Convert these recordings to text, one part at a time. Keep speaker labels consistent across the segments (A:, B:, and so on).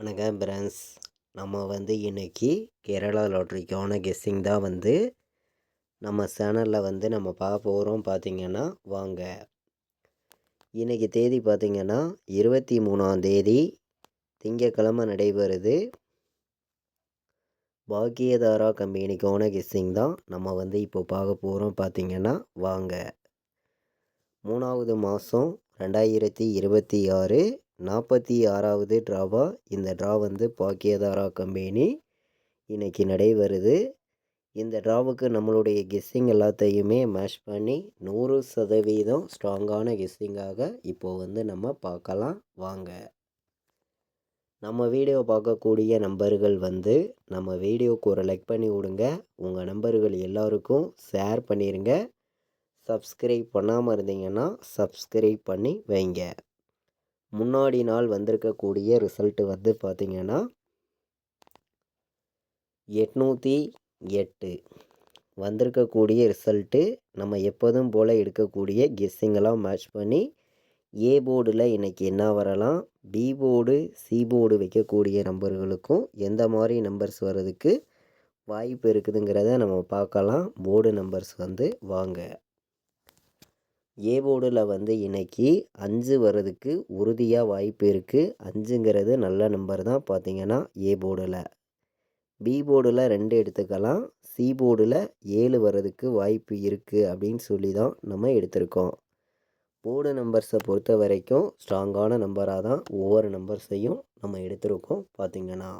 A: வணக்கம் ஃப்ரெண்ட்ஸ். நம்ம இன்னைக்கு கேரளா லாட்ரிக்கான கெஸ்ஸிங் தான் நம்ம சேனலில் நம்ம பார்க்க போகிறோம். பார்த்திங்கன்னா வாங்க. இன்றைக்கி தேதி பார்த்திங்கன்னா 23ஆம் தேதி திங்கக்கிழமை நடைபெறுது. பாக்கியதாரா கம்பெனிக்கான கெஸ்ஸிங் தான் நம்ம இப்போ பார்க்க போகிறோம். பார்த்திங்கன்னா வாங்க. 3வது மாதம் 2026 46வது ட்ராவா. இந்த ட்ரா பாக்கியதாரா கம்பெனி இன்றைக்கி நடைபெறுது. இந்த ட்ராவுக்கு நம்மளுடைய கெஸ்ஸிங் எல்லாத்தையுமே மேட்ச் பண்ணி 100% ஸ்ட்ராங்கான கெஸ்ஸிங்காக இப்போது நம்ம பார்க்கலாம் வாங்க. நம்ம வீடியோ பார்க்கக்கூடிய நம்பர்கள் நம்ம வீடியோவுக்கு ஒரு லைக் பண்ணி விடுங்க. உங்கள் நம்பர்கள் எல்லாருக்கும் ஷேர் பண்ணிடுங்க. சப்ஸ்கிரைப் பண்ணாமல் இருந்தீங்கன்னா சப்ஸ்கிரைப் பண்ணி வைங்க. முன்னாடி நாள் வந்திருக்கக்கூடிய ரிசல்ட்டு பார்த்திங்கன்னா 808 வந்திருக்கக்கூடிய ரிசல்ட்டு. நம்ம எப்போதும் போல் எடுக்கக்கூடிய கெஸ்ஸிங்கெல்லாம் மேட்ச் பண்ணி ஏ போர்டில் இன்றைக்கி என்ன வரலாம், பி போர்டு சி போர்டு வைக்கக்கூடிய நம்பர்களுக்கும் எந்த மாதிரி நம்பர்ஸ் வர்றதுக்கு வாய்ப்பு இருக்குதுங்கிறத நம்ம பார்க்கலாம். போர்டு நம்பர்ஸ் வாங்க. ஏ போர்டில் இன்றைக்கி 5 வர்றதுக்கு உறுதியாக வாய்ப்பு இருக்குது. 5ங்கிறது நல்ல நம்பர் தான் பார்த்திங்கன்னா ஏ போர்டில். பி போர்டில் 2 எடுத்துக்கலாம். சி போர்டில் 7 வர்றதுக்கு வாய்ப்பு இருக்குது அப்படின்னு சொல்லி தான் நம்ம எடுத்திருக்கோம். போர்டு நம்பர்ஸை பொறுத்த வரைக்கும் ஸ்ட்ராங்கான நம்பராக தான் ஒவ்வொரு நம்பர்ஸையும் நம்ம எடுத்திருக்கோம். பார்த்திங்கன்னா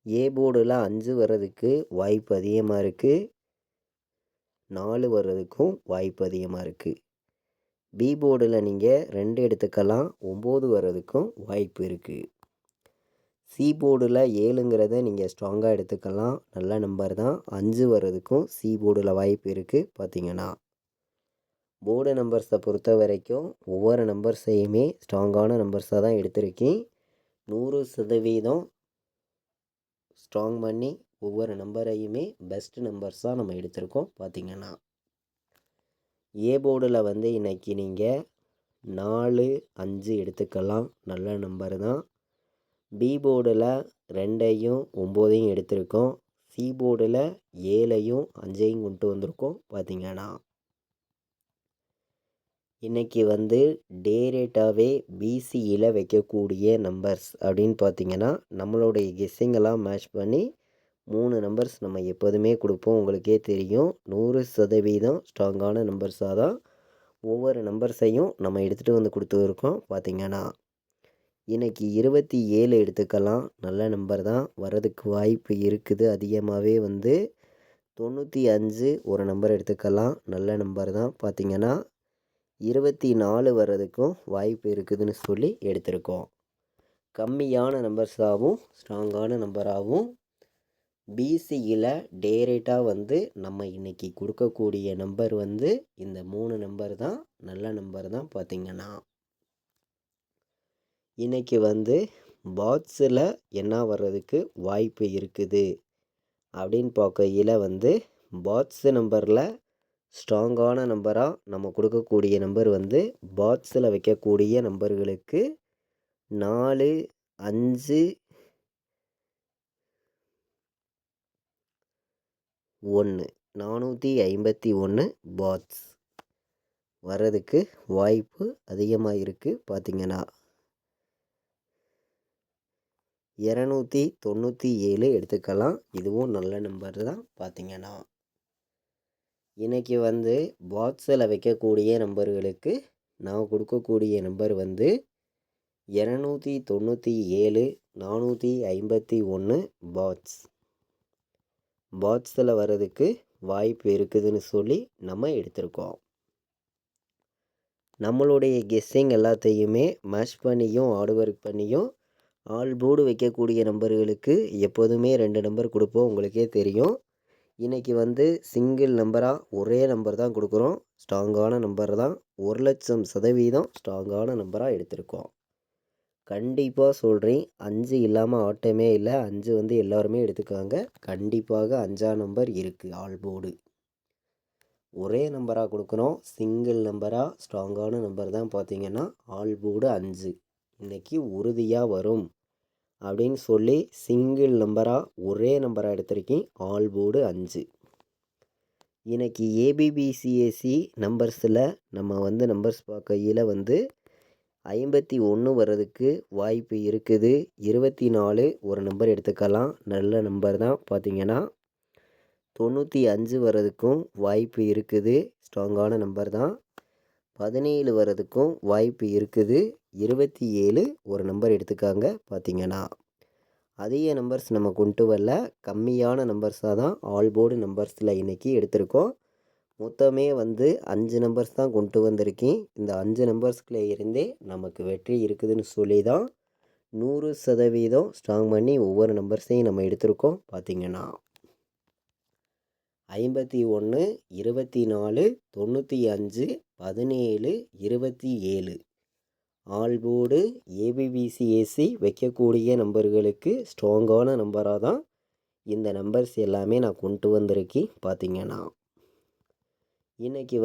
A: ஏ போர்டில் 5 வர்றதுக்கு வாய்ப்பு அதிகமாக இருக்குது. 4 வர்றதுக்கும் வாய்ப்பு அதிகமாக இருக்குது. பி போர்டில் நீங்கள் 2 எடுத்துக்கலாம். 9 வர்றதுக்கும் வாய்ப்பு இருக்குது. சி போர்டில் 7ங்கிறத நீங்கள் ஸ்ட்ராங்காக எடுத்துக்கலாம். நல்ல நம்பர் தான். 5 வர்றதுக்கும் சி போர்டில் வாய்ப்பு இருக்குது. பார்த்திங்கன்னா போர்டு நம்பர்ஸை பொறுத்த வரைக்கும் ஒவ்வொரு நம்பர்ஸையுமே ஸ்ட்ராங்கான நம்பர்ஸாக தான் எடுத்திருக்கேன். 100% ஸ்ட்ராங் பண்ணி ஒவ்வொரு நம்பரையுமே பெஸ்ட் நம்பர்ஸாக நம்ம எடுத்திருக்கோம். பார்த்திங்கன்னா ஏ போர்டில் இன்றைக்கி நீங்கள் 4 5 எடுத்துக்கலாம். நல்ல நம்பர் தான். பி போர்டில் 2ஐயும் 9ஐயும் எடுத்திருக்கோம். சி போர்டில் 7ஐயும் 5ஐயும் கொண்டு வந்திருக்கோம். பார்த்திங்கன்னா இன்றைக்கி டே ரேட்டாகவே பிசியில் வைக்கக்கூடிய நம்பர்ஸ் அப்படின்னு பார்த்திங்கன்னா நம்மளுடைய கெஸ்ஸிங்கெல்லாம் மேட்ச் பண்ணி 3 நம்பர்ஸ் நம்ம எப்போதுமே கொடுப்போம். உங்களுக்கே தெரியும். 100% ஸ்ட்ராங்கான நம்பர்ஸாக தான் ஒவ்வொரு நம்பர்ஸையும் நம்ம எடுத்துகிட்டு கொடுத்துருக்கோம். பார்த்திங்கன்னா இன்றைக்கி 27 எடுத்துக்கலாம். நல்ல நம்பர் தான். வர்றதுக்கு வாய்ப்பு இருக்குது. அதிகமாகவே 95 ஒரு நம்பர் எடுத்துக்கலாம். நல்ல நம்பர் தான். பார்த்திங்கன்னா 24 வர்றதுக்கும் வாய்ப்பு இருக்குதுன்னு சொல்லி எடுத்திருக்கோம். கம்மியான நம்பர்ஸாகவும் ஸ்ட்ராங்கான நம்பராகவும் பிசியில் டே ரேட்டாக நம்ம இன்றைக்கி கொடுக்கக்கூடிய நம்பர் இந்த 3 நம்பர் தான். நல்ல நம்பர் தான். பார்த்திங்கன்னா இன்றைக்கி பாட்ஸில் என்ன வர்றதுக்கு வாய்ப்பு இருக்குது அப்படின்னு பார்க்கையில் பாட்ஸு நம்பரில் ஸ்ட்ராங்கான நம்பராக நம்ம கொடுக்கக்கூடிய நம்பர் பாட்ஸில் வைக்கக்கூடிய நம்பர்களுக்கு 4 5 1 451 பாட்ஸ் வர்றதுக்கு வாய்ப்பு அதிகமாக இருக்குது. பார்த்திங்கன்னா 297 எடுத்துக்கலாம். இதுவும் நல்ல நம்பர் தான். பார்த்திங்கன்னா இன்றைக்கி பாட்ஸில் வைக்கக்கூடிய நம்பர்களுக்கு நான் கொடுக்கக்கூடிய நம்பர் 297 451 பாட்ஸில் வர்றதுக்கு வாய்ப்பு இருக்குதுன்னு சொல்லி நம்ம எடுத்திருக்கோம். நம்மளுடைய கெஸ்ஸிங் எல்லாத்தையுமே மேட்ச் பண்ணியும் ஹார்ட் ஒர்க் பண்ணியும் ஆல் போர்டு வைக்கக்கூடிய நம்பர்களுக்கு எப்போதுமே 2 நம்பர் கொடுப்போம். உங்களுக்கே தெரியும். இன்றைக்கி சிங்கிள் நம்பராக ஒரே நம்பர் தான் கொடுக்குறோம். ஸ்ட்ராங்கான நம்பர் தான். 1,00,000% ஸ்ட்ராங்கான நம்பராக எடுத்திருக்கோம். கண்டிப்பாக சொல்கிறேன். 5 இல்லாமல் ஆட்டமே இல்லை. 5 எல்லாருமே எடுத்துக்காங்க. கண்டிப்பாக 5ஆம் நம்பர் இருக்குது ஆல் போர்டு. ஒரே நம்பராக கொடுக்குறோம். சிங்கிள் நம்பராக ஸ்ட்ராங்கான நம்பர் தான் பார்த்தீங்கன்னா ஆல் போர்டு 5. இன்றைக்கி உறுதியாக வரும் அப்படின்னு சொல்லி சிங்கிள் நம்பராக ஒரே நம்பராக எடுத்திருக்கேன். All board 5. இன்றைக்கி ஏபிபிசிஎஸ்சி நம்பர்ஸில் நம்ம நம்பர்ஸ் பார்க்கையில் 51 வர்றதுக்கு வாய்ப்பு இருக்குது. 24 ஒரு நம்பர் எடுத்துக்கலாம், நல்ல நம்பர் தான். பார்த்திங்கன்னா 95 வர்றதுக்கும் வாய்ப்பு இருக்குது, ஸ்ட்ராங்கான நம்பர் தான். 17 வர்றதுக்கும் வாய்ப்பு இருக்குது. 27 ஒரு நம்பர் எடுத்துக்காங்க. பார்த்திங்கன்னா அதிக நம்பர்ஸ் நம்ம கொண்டு வரல, கம்மியான நம்பர்ஸாக தான் ஆல் போர்டு நம்பர்ஸில் இன்றைக்கி எடுத்திருக்கோம். மொத்தமே 5 நம்பர்ஸ் தான் கொண்டு வந்திருக்கேன். இந்த 5 நம்பர்ஸ்குள்ளே இருந்தே நமக்கு வெற்றி இருக்குதுன்னு சொல்லி தான் 100% ஸ்ட்ராங் பண்ணி ஒவ்வொரு நம்பர்ஸையும் நம்ம எடுத்திருக்கோம். பார்த்திங்கன்னா 51, 24, 95, 17, 27 ஆல் போர்டு ஏபிபிசிஎஸ்சி வைக்கக்கூடிய நம்பர்களுக்கு ஸ்ட்ராங்கான நம்பராக தான் இந்த நம்பர்ஸ் எல்லாமே நான் கொண்டு வந்திருக்கேன். பார்த்திங்கன்னா இன்றைக்கி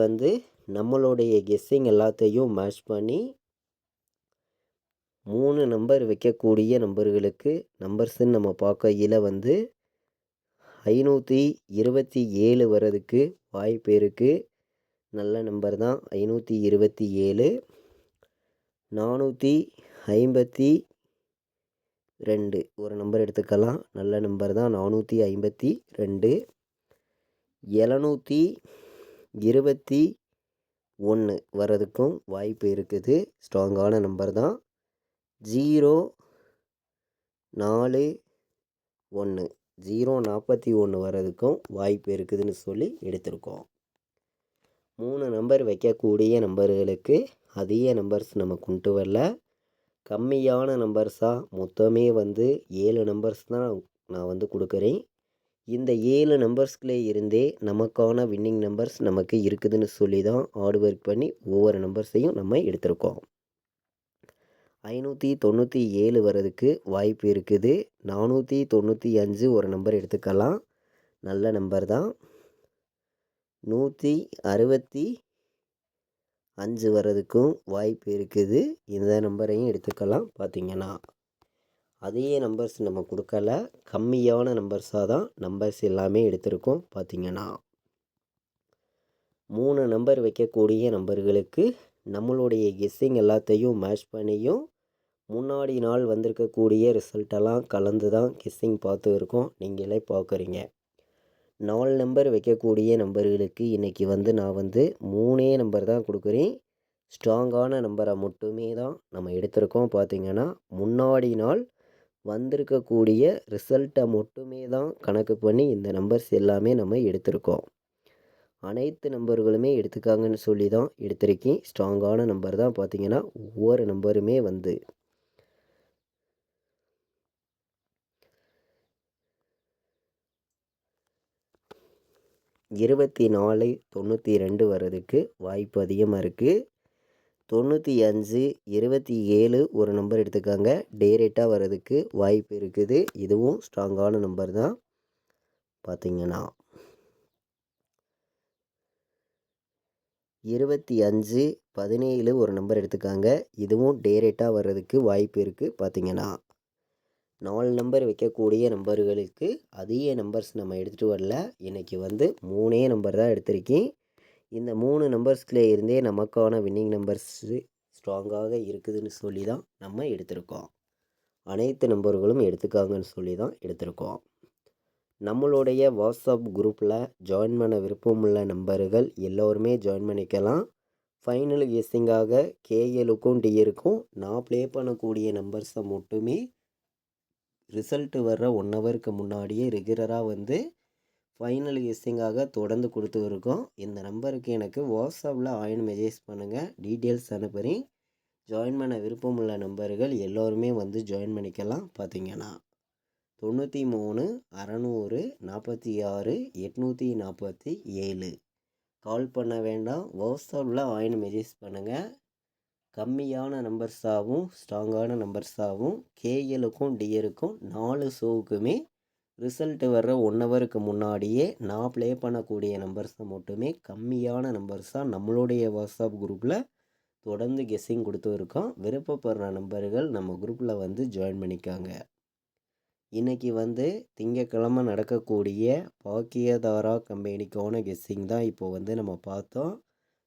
A: நம்மளுடைய கெஸ்ஸிங் எல்லாத்தையும் மேட்ச் பண்ணி 3 நம்பர் வைக்கக்கூடிய நம்பர்களுக்கு நம்பர்ஸ்ன்னு நம்ம பார்க்கையில் 527 வர்றதுக்கு வாய்ப்பு இருக்குது. நல்ல நம்பர் தான் 527. 452 ஒரு நம்பர் எடுத்துக்கலாம், நல்ல நம்பர் தான். 452. 721 வர்றதுக்கும் வாய்ப்பு இருக்குது, ஸ்ட்ராங்கான நம்பர் தான். 041 வர்றதுக்கும் வாய்ப்பு இருக்குதுன்னு சொல்லி எடுத்திருக்கோம். 3 நம்பர் வைக்கக்கூடிய நம்பர்களுக்கு அதிக நம்பர்ஸ் நம்ம கொண்டு வரல, கம்மியான நம்பர்ஸாக மொத்தமே 7 நம்பர்ஸ் தான் நான் கொடுக்குறேன். இந்த 7 நம்பர்ஸ்குள்ளே இருந்தே நமக்கான வின்னிங் நம்பர்ஸ் நமக்கு இருக்குதுன்னு சொல்லி தான் ஹார்ட் ஒர்க் பண்ணி ஒவ்வொரு நம்பர்ஸையும் நம்ம எடுத்திருக்கோம். 597 வர்றதுக்கு வாய்ப்பு இருக்குது. 495 ஒரு நம்பர் எடுத்துக்கலாம், நல்ல நம்பர் தான். 165 வர்றதுக்கும் வாய்ப்பு இருக்குது, இந்த நம்பரையும் எடுத்துக்கலாம். பார்த்திங்கன்னா அதே நம்பர்ஸ் நம்ம கொடுக்கல, கம்மியான நம்பர்ஸாக தான் நம்பர்ஸ் எல்லாமே எடுத்திருக்கோம். பார்த்திங்கன்னா 3 நம்பர் வைக்கக்கூடிய நம்பர்களுக்கு நம்மளுடைய கெஸ்ஸிங் எல்லாத்தையும் மேட்ச் பண்ணியும் முன்னாடி நாள் வந்திருக்கக்கூடிய ரிசல்ட்டெல்லாம் கலந்து தான் கெஸ்ஸிங் பார்த்து இருக்கோம், நீங்களே பார்க்குறீங்க. 4 நம்பர் வைக்கக்கூடிய நம்பர்களுக்கு இன்றைக்கி நான் 3 நம்பர் தான் கொடுக்குறேன். ஸ்ட்ராங்கான நம்பரை மட்டுமே தான் நம்ம எடுத்திருக்கோம். பார்த்திங்கன்னா முன்னாடி நாள் வந்திருக்கக்கூடிய ரிசல்ட்டை மட்டுமே தான் கணக்கு பண்ணி இந்த நம்பர்ஸ் எல்லாமே நம்ம எடுத்திருக்கோம். அனைத்து நம்பர்களுமே எடுத்துக்காங்கன்னு சொல்லி தான் எடுத்திருக்கேன், ஸ்ட்ராங்கான நம்பர் தான். பார்த்திங்கன்னா ஒவ்வொரு நம்பருமே 24, 92 வர்றதுக்கு வாய்ப்பு அதிகமாக இருக்குது. 95, 27 ஒரு நம்பர் எடுத்துக்காங்க, டேரெக்டாக வர்றதுக்கு வாய்ப்பு இருக்குது. இதுவும் ஸ்ட்ராங்கான நம்பர் தான். பார்த்திங்கன்னா 25, 17 ஒரு நம்பர் எடுத்துக்காங்க, இதுவும் டேரெக்டாக வர்றதுக்கு வாய்ப்பு இருக்குது. பார்த்திங்கன்னா 4 நம்பர் வைக்கக்கூடிய நம்பர்களுக்கு அதிக நம்பர்ஸ் நம்ம எடுத்துகிட்டு வரல, இன்றைக்கி 3 நம்பர் தான் எடுத்திருக்கேன். இந்த 3 நம்பர்ஸ்குள்ளே இருந்தே நமக்கான வின்னிங் நம்பர்ஸு ஸ்ட்ராங்காக இருக்குதுன்னு சொல்லி தான் நம்ம எடுத்திருக்கோம். அனைத்து நம்பர்களும் எடுத்துக்காங்கன்னு சொல்லி தான் எடுத்திருக்கோம். நம்மளுடைய வாட்ஸ்அப் குரூப்பில் ஜாயின் பண்ண விருப்பமுள்ள நம்பர்கள் எல்லோருமே ஜாயின் பண்ணிக்கலாம். ஃபைனல் கெஸ்ஸிங்காக கேஎலுக்கும் டிஎருக்கும் நான் ப்ளே பண்ணக்கூடிய நம்பர்ஸை மட்டுமே ரிசல்ட்டு வர்ற 1 ஹவருக்கு முன்னாடியே ரெகுலராக ஃபைனல் கெஸ்ஸிங்காக தொடர்ந்து கொடுத்து இருக்கோம். இந்த நம்பருக்கு எனக்கு வாட்ஸ்அப்பில் மெசேஜ் பண்ணுங்கள், டீட்டெயில்ஸ் அனுப்புகிறேன். ஜாயின் பண்ண விருப்பமுள்ள நம்பர்கள் எல்லோருமே ஜாயின் பண்ணிக்கலாம். பார்த்திங்கன்னா 93 600 46 847 கால் பண்ண வேண்டாம், வாட்ஸ்அப்பில் மெசேஜ் பண்ணுங்கள். கம்மியான நம்பர்ஸாகவும் ஸ்ட்ராங்கான நம்பர்ஸாகவும் கேஎலுக்கும் டிஎருக்கும் 4 ஷோவுக்குமே ரிசல்ட்டு வர்ற 1 ஹவருக்கு முன்னாடியே நான் ப்ளே பண்ணக்கூடிய நம்பர்ஸை மட்டுமே கம்மியான நம்பர்ஸாக நம்மளுடைய வாட்ஸ்அப் குரூப்பில் தொடர்ந்து கெஸ்ஸிங் கொடுத்துருக்கோம். விருப்பப்படுற நம்பர்கள் நம்ம குரூப்பில் வந்து ஜாயின் பண்ணிக்காங்க. இன்றைக்கி வந்து திங்கக்கிழமை நடக்கக்கூடிய பாக்கியதாரா கம்பெனிக்கான கெஸ்ஸிங் தான் இப்போ வந்து நம்ம பார்த்தோம்.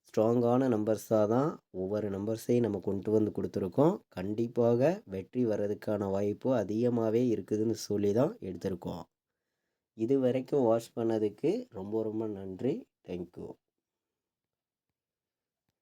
A: ஸ்ட்ராங்கான நம்பர்ஸாக தான் ஒவ்வொரு நம்பர்ஸையும் நம்ம கொண்டு வந்து கொடுத்துருக்கோம். கண்டிப்பாக வெற்றி வர்றதுக்கான வாய்ப்பு அதிகமாகவே இருக்குதுன்னு சொல்லி தான் எடுத்திருக்கோம். இது வரைக்கும் வாட்ச் பண்ணதுக்கு ரொம்ப ரொம்ப நன்றி. தேங்க்யூ.